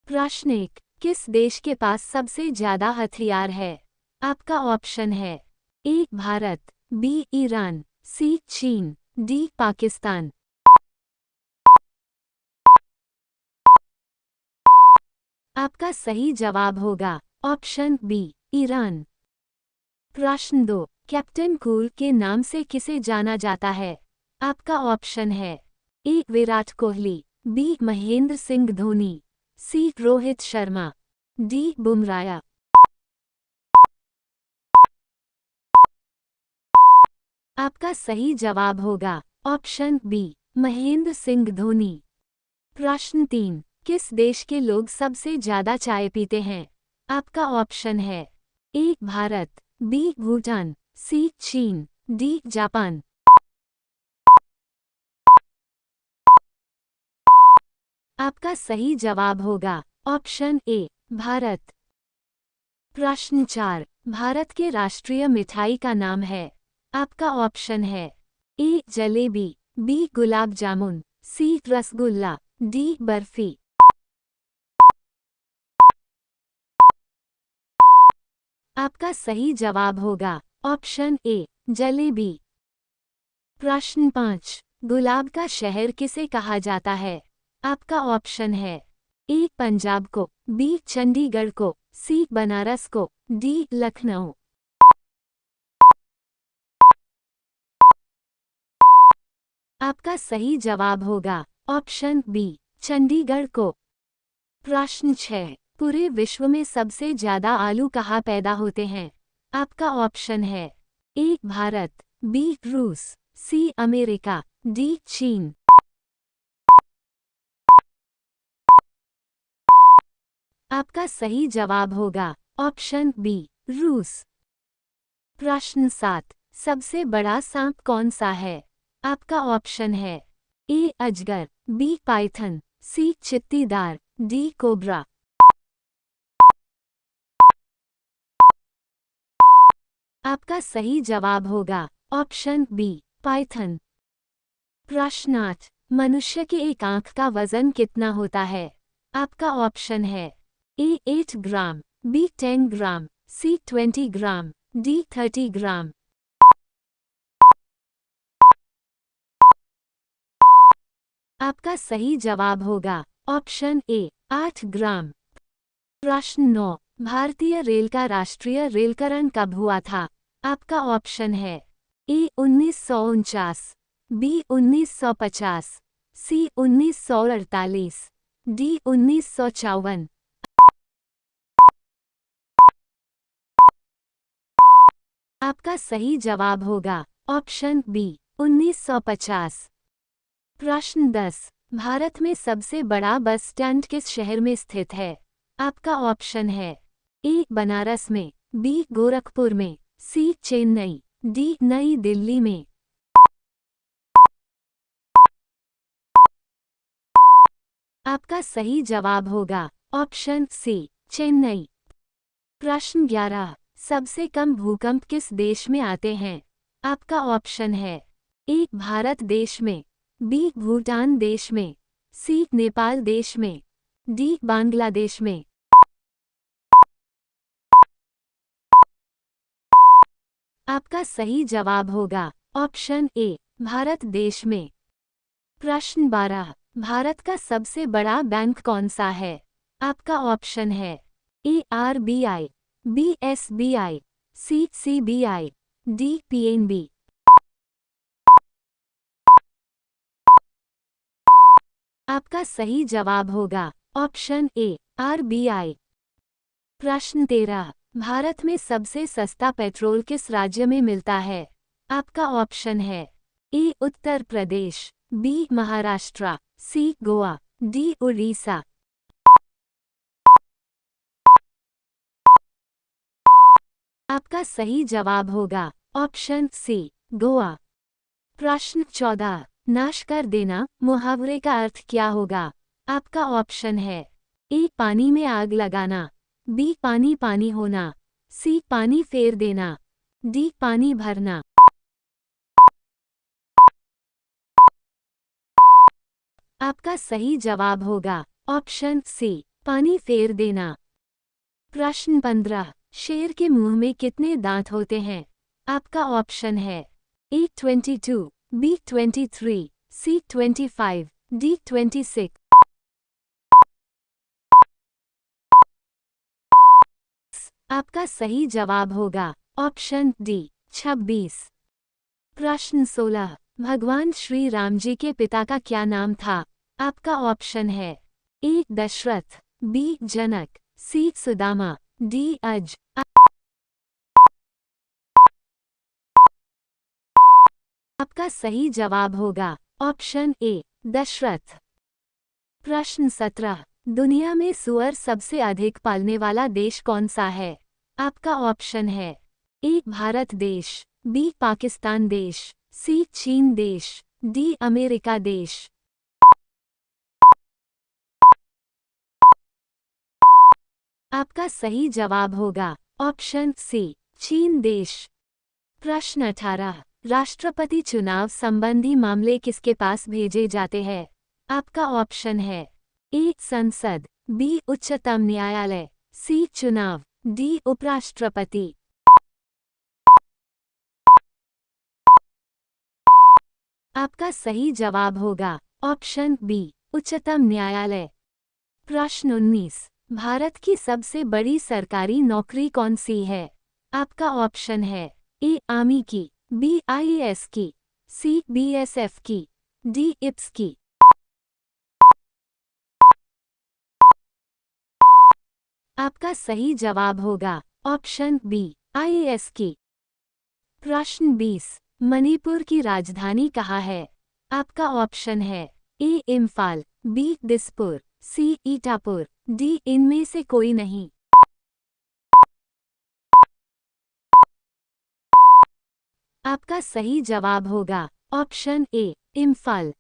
प्रश्न 1, किस देश के पास सबसे ज्यादा हथियार है? आपका ऑप्शन है ए भारत, बी ईरान, सी चीन, डी पाकिस्तान। आपका सही जवाब होगा ऑप्शन बी ईरान। प्रश्न 2, कैप्टन कूल के नाम से किसे जाना जाता है? आपका ऑप्शन है ए विराट कोहली, बी महेंद्र सिंह धोनी, सी रोहित शर्मा, डी बुमराह। आपका सही जवाब होगा ऑप्शन बी महेंद्र सिंह धोनी। प्रश्न 3, किस देश के लोग सबसे ज्यादा चाय पीते हैं? आपका ऑप्शन है ए भारत, बी भूटान, सी चीन, डी जापान। आपका सही जवाब होगा ऑप्शन ए भारत। प्रश्न 4, भारत के राष्ट्रीय मिठाई का नाम है? आपका ऑप्शन है ए जलेबी, बी गुलाब जामुन, सी रसगुल्ला, डी बर्फी। आपका सही जवाब होगा ऑप्शन ए जलेबी। प्रश्न 5, गुलाब का शहर किसे कहा जाता है? आपका ऑप्शन है ए पंजाब को, बी चंडीगढ़ को, सी बनारस को, डी लखनऊ। आपका सही जवाब होगा ऑप्शन बी चंडीगढ़ को। प्रश्न 6, पूरे विश्व में सबसे ज्यादा आलू कहाँ पैदा होते हैं? आपका ऑप्शन है ए भारत, बी रूस, सी अमेरिका, डी चीन। आपका सही जवाब होगा ऑप्शन बी रूस। प्रश्न 7, सबसे बड़ा सांप कौन सा है? आपका ऑप्शन है ए अजगर, बी पाइथन, सी चित्तीदार, डी कोबरा। आपका सही जवाब होगा ऑप्शन बी पाइथन। प्रश्न 8, मनुष्य की एक आंख का वजन कितना होता है? आपका ऑप्शन है ए 8 ग्राम, बी 10 ग्राम, सी 20 ग्राम, डी 30 ग्राम। आपका सही जवाब होगा ऑप्शन ए 8 ग्राम। प्रश्न 9, भारतीय रेल का राष्ट्रीय रेलकरण कब हुआ था? आपका ऑप्शन है ए 1949, बी 1950, सी 1948, डी 1954। आपका सही जवाब होगा ऑप्शन बी 1950। प्रश्न 10, भारत में सबसे बड़ा बस स्टैंड किस शहर में स्थित है? आपका ऑप्शन है ए बनारस में, बी गोरखपुर में, सी चेन्नई, डी नई दिल्ली में। आपका सही जवाब होगा ऑप्शन सी चेन्नई। प्रश्न 11, सबसे कम भूकंप किस देश में आते हैं? आपका ऑप्शन है ए भारत देश में, बी भूटान देश में, सी नेपाल देश में, डी बांग्लादेश में। आपका सही जवाब होगा ऑप्शन ए भारत देश में। प्रश्न 12, भारत का सबसे बड़ा बैंक कौन सा है? आपका ऑप्शन है ए आरबीआई, बी एसबीआई, सी सीबीआई, डी पीएनबी। आपका सही जवाब होगा ऑप्शन ए आरबीआई। प्रश्न 13, भारत में सबसे सस्ता पेट्रोल किस राज्य में मिलता है? आपका ऑप्शन है ए उत्तर प्रदेश, बी महाराष्ट्र, सी गोवा, डी उड़ीसा। आपका सही जवाब होगा ऑप्शन सी गोवा। प्रश्न 14, नाश कर देना मुहावरे का अर्थ क्या होगा? आपका ऑप्शन है ए पानी में आग लगाना, बी पानी पानी होना, सी पानी फेर देना, डी पानी भरना। आपका सही जवाब होगा ऑप्शन सी पानी फेर देना। प्रश्न 15। शेर के मुंह में कितने दांत होते हैं? आपका ऑप्शन है ए 22, बी 23, सी 25, डी 26। आपका सही जवाब होगा ऑप्शन डी 26। प्रश्न 16। भगवान श्री राम जी के पिता का क्या नाम था? आपका ऑप्शन है ए दशरथ, बी जनक, सी सुदामा, डी अज। आपका सही जवाब होगा ऑप्शन ए दशरथ। प्रश्न 17। दुनिया में सूअर सबसे अधिक पालने वाला देश कौन सा है? आपका ऑप्शन है ए भारत देश, बी पाकिस्तान देश, सी चीन देश, डी अमेरिका देश। आपका सही जवाब होगा ऑप्शन सी चीन देश। प्रश्न 18। राष्ट्रपति चुनाव संबंधी मामले किसके पास भेजे जाते हैं? आपका ऑप्शन है ए संसद, बी उच्चतम न्यायालय, सी चुनाव, डी उपराष्ट्रपति। आपका सही जवाब होगा ऑप्शन बी उच्चतम न्यायालय। प्रश्न 19। भारत की सबसे बड़ी सरकारी नौकरी कौन सी है? आपका ऑप्शन है ए आर्मी की, बी आईएएस की, सी बीएसएफ की, डी इप्स की। आपका सही जवाब होगा ऑप्शन बी आईएएस की। प्रश्न 20। मणिपुर की राजधानी कहाँ है? आपका ऑप्शन है ए इम्फाल, बी दिसपुर, सी ईटापुर, डी इनमें से कोई नहीं। आपका सही जवाब होगा ऑप्शन ए इम्फाल।